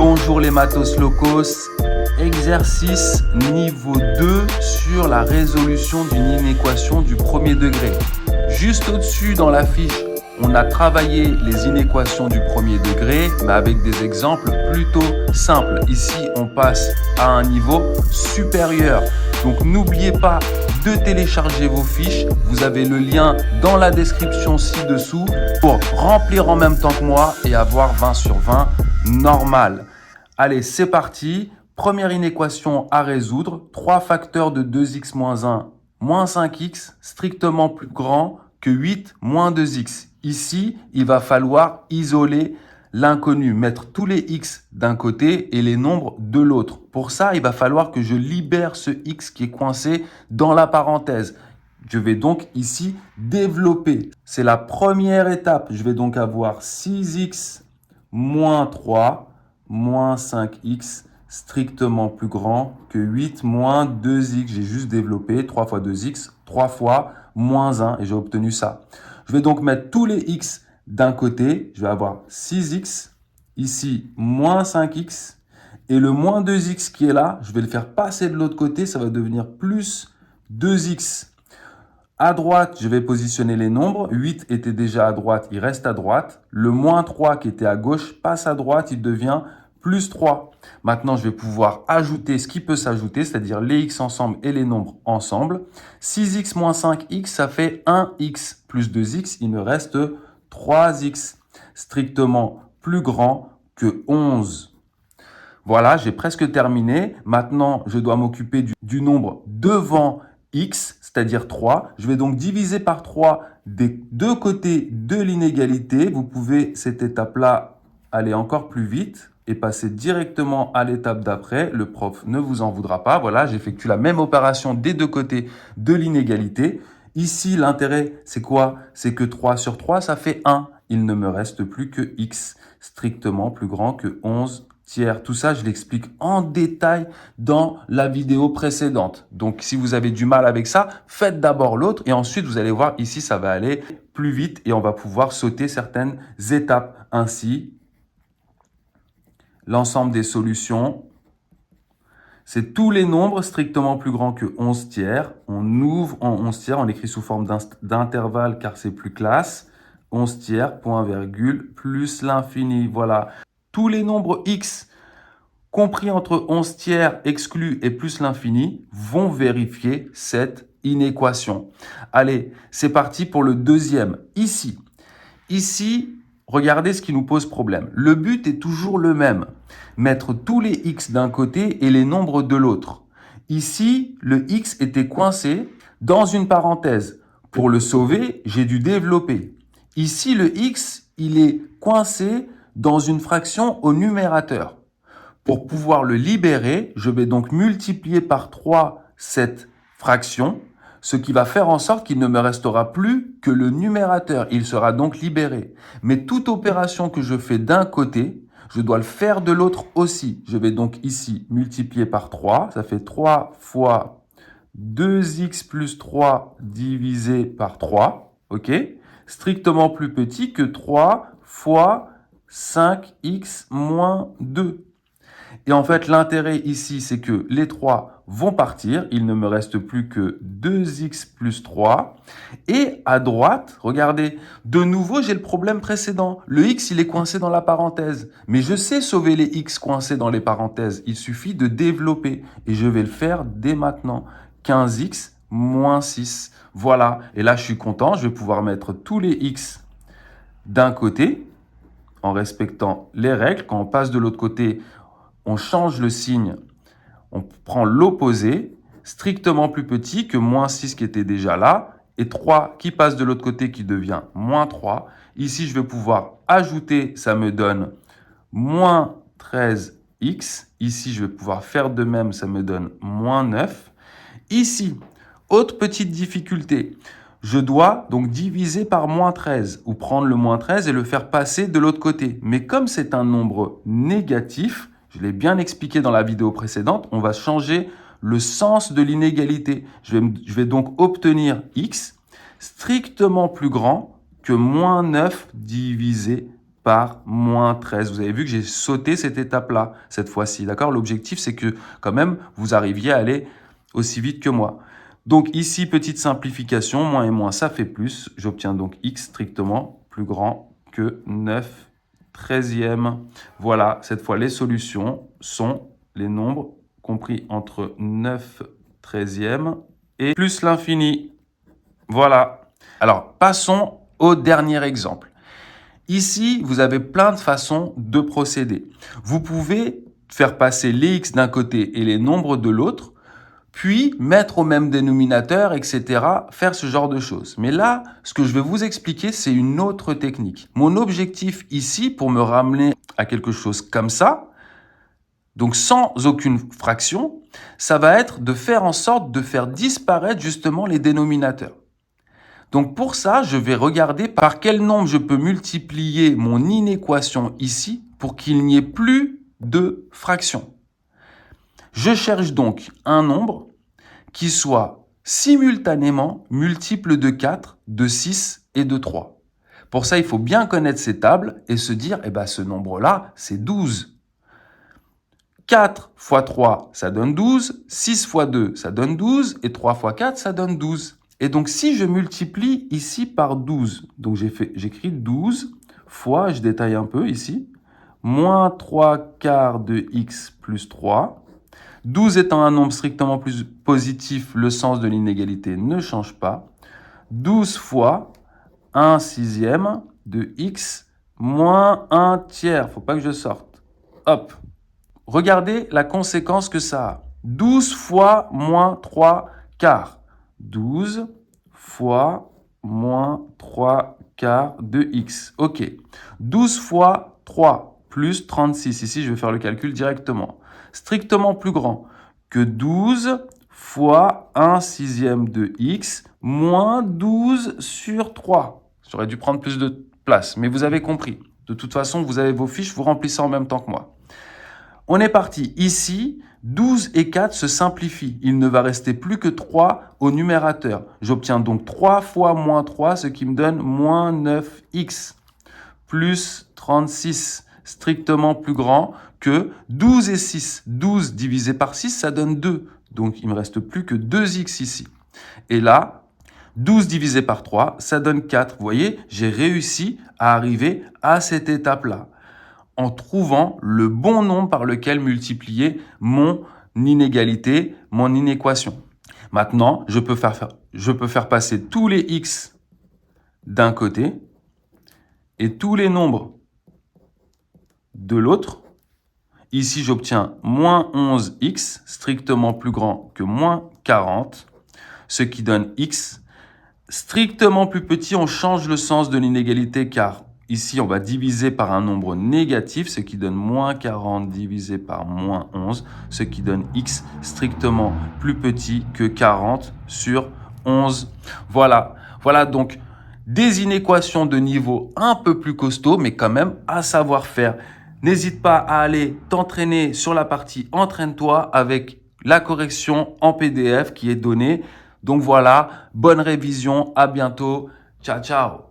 Bonjour les matos locos, exercice niveau 2 sur la résolution d'une inéquation du premier degré. Juste au-dessus dans la fiche, on a travaillé les inéquations du premier degré, mais avec des exemples plutôt simples. Ici, on passe à un niveau supérieur. Donc n'oubliez pas de télécharger vos fiches. Vous avez le lien dans la description ci-dessous pour remplir en même temps que moi et avoir 20 sur 20 normal. Allez, c'est parti. Première inéquation à résoudre. 3 facteurs de 2x moins 1 moins 5x strictement plus grand que 8 moins 2x. Ici, il va falloir isoler l'inconnu, mettre tous les x d'un côté et les nombres de l'autre. Pour ça, il va falloir que je libère ce x qui est coincé dans la parenthèse. Je vais donc ici développer. C'est la première étape. Je vais donc avoir 6x moins 3 moins 5x strictement plus grand que 8 moins 2x. J'ai juste développé 3 fois 2x, 3 fois moins 1 et j'ai obtenu ça. Je vais donc mettre tous les x d'un côté. Je vais avoir 6x, ici moins 5x et le moins 2x qui est là, je vais le faire passer de l'autre côté. Ça va devenir plus 2x. À droite, je vais positionner les nombres. 8 était déjà à droite, il reste à droite. Le moins 3 qui était à gauche passe à droite, il devient plus 3. Maintenant, je vais pouvoir ajouter ce qui peut s'ajouter, c'est-à-dire les x ensemble et les nombres ensemble. 6x moins 5x, ça fait 1x plus 2x, il me reste 3x, strictement plus grand que 11. Voilà, j'ai presque terminé. Maintenant, je dois m'occuper du nombre devant x, c'est-à-dire 3. Je vais donc diviser par 3 des deux côtés de l'inégalité. Vous pouvez, cette étape-là, aller encore plus vite et passer directement à l'étape d'après. Le prof ne vous en voudra pas. Voilà, j'effectue la même opération des deux côtés de l'inégalité. Ici, l'intérêt, c'est quoi? C'est que 3 sur 3, ça fait 1. Il ne me reste plus que x, strictement plus grand que 11 tiers. Tout ça, je l'explique en détail dans la vidéo précédente. Donc, si vous avez du mal avec ça, faites d'abord l'autre et ensuite, vous allez voir, ici, ça va aller plus vite et on va pouvoir sauter certaines étapes. Ainsi, l'ensemble des solutions, c'est tous les nombres strictement plus grands que 11 tiers. On ouvre en 11 tiers, on écrit sous forme d'intervalle car c'est plus classe. 11 tiers, point virgule, plus l'infini. Voilà. Tous les nombres x compris entre 11 tiers exclus et plus l'infini vont vérifier cette inéquation. Allez, c'est parti pour le deuxième. Ici, regardez ce qui nous pose problème. Le but est toujours le même. Mettre tous les x d'un côté et les nombres de l'autre. Ici, le x était coincé dans une parenthèse. Pour le sauver, j'ai dû développer. Ici, le x, il est coincé dans une fraction au numérateur. Pour pouvoir le libérer, je vais donc multiplier par 3 cette fraction, ce qui va faire en sorte qu'il ne me restera plus que le numérateur. Il sera donc libéré. Mais toute opération que je fais d'un côté, je dois le faire de l'autre aussi. Je vais donc ici multiplier par 3. Ça fait 3 fois 2x plus 3 divisé par 3. OK? Strictement plus petit que 3 fois 5x moins 2. Et en fait, l'intérêt ici, c'est que les 3 vont partir. Il ne me reste plus que 2x plus 3. Et à droite, regardez, de nouveau, j'ai le problème précédent. Le x, il est coincé dans la parenthèse. Mais je sais sauver les x coincés dans les parenthèses. Il suffit de développer. Et je vais le faire dès maintenant. 15x moins 6. Voilà. Et là, je suis content. Je vais pouvoir mettre tous les x d'un côté en respectant les règles. Quand on passe de l'autre côté, on change le signe, on prend l'opposé, strictement plus petit que moins 6 qui était déjà là, et 3 qui passe de l'autre côté qui devient moins 3. Ici, je vais pouvoir ajouter, ça me donne moins 13x. Ici, je vais pouvoir faire de même, ça me donne moins 9. Ici, autre petite difficulté, je dois donc diviser par moins 13 ou prendre le moins 13 et le faire passer de l'autre côté. Mais comme c'est un nombre négatif, je l'ai bien expliqué dans la vidéo précédente, on va changer le sens de l'inégalité. Je vais donc obtenir x strictement plus grand que moins 9 divisé par moins 13. Vous avez vu que j'ai sauté cette étape-là, cette fois-ci, d'accord? L'objectif, c'est que quand même, vous arriviez à aller aussi vite que moi. Donc ici, petite simplification, moins et moins, ça fait plus. J'obtiens donc x strictement plus grand que 9 treizièmes. Voilà, cette fois, les solutions sont les nombres compris entre 9 treizièmes et plus l'infini. Voilà. Alors, passons au dernier exemple. Ici, vous avez plein de façons de procéder. Vous pouvez faire passer les x d'un côté et les nombres de l'autre, puis mettre au même dénominateur, etc., faire ce genre de choses. Mais là, ce que je vais vous expliquer, c'est une autre technique. Mon objectif ici, pour me ramener à quelque chose comme ça, donc sans aucune fraction, ça va être de faire en sorte de faire disparaître justement les dénominateurs. Donc pour ça, je vais regarder par quel nombre je peux multiplier mon inéquation ici pour qu'il n'y ait plus de fractions. Je cherche donc un nombre qui soit simultanément multiple de 4, de 6 et de 3. Pour ça, il faut bien connaître ces tables et se dire, ce nombre-là, c'est 12. 4 fois 3, ça donne 12. 6 fois 2, ça donne 12. Et 3 fois 4, ça donne 12. Et donc, si je multiplie ici par 12, donc j'écris 12 fois, je détaille un peu ici, moins 3 quarts de x plus 3. 12 étant un nombre strictement plus positif, le sens de l'inégalité ne change pas. 12 fois 1 sixième de x moins 1 tiers. Faut pas que je sorte. Hop. Regardez la conséquence que ça a. 12 fois moins 3 quarts. 12 fois moins 3 quarts de x. OK. 12 fois 3 plus 36. Ici, je vais faire le calcul directement. Strictement plus grand que 12 fois 1 sixième de x moins 12 sur 3. J'aurais dû prendre plus de place, mais vous avez compris. De toute façon, vous avez vos fiches, vous remplissez en même temps que moi. On est parti. Ici, 12 et 4 se simplifient. Il ne va rester plus que 3 au numérateur. J'obtiens donc 3 fois moins 3, ce qui me donne moins 9x, plus 36, strictement plus grand que 12 et 6. 12 divisé par 6, ça donne 2. Donc, il me reste plus que 2x ici. Et là, 12 divisé par 3, ça donne 4. Vous voyez, j'ai réussi à arriver à cette étape-là en trouvant le bon nombre par lequel multiplier mon inégalité, mon inéquation. Maintenant, je peux faire passer tous les x d'un côté et tous les nombres de l'autre. Ici, j'obtiens moins 11x, strictement plus grand que moins 40, ce qui donne x. Strictement plus petit, on change le sens de l'inégalité car ici, on va diviser par un nombre négatif, ce qui donne moins 40 divisé par moins 11, ce qui donne x strictement plus petit que 40 sur 11. Voilà donc des inéquations de niveau un peu plus costaud, mais quand même à savoir faire. N'hésite pas à aller t'entraîner sur la partie « Entraîne-toi » avec la correction en PDF qui est donnée. Donc voilà, bonne révision, à bientôt, ciao ciao.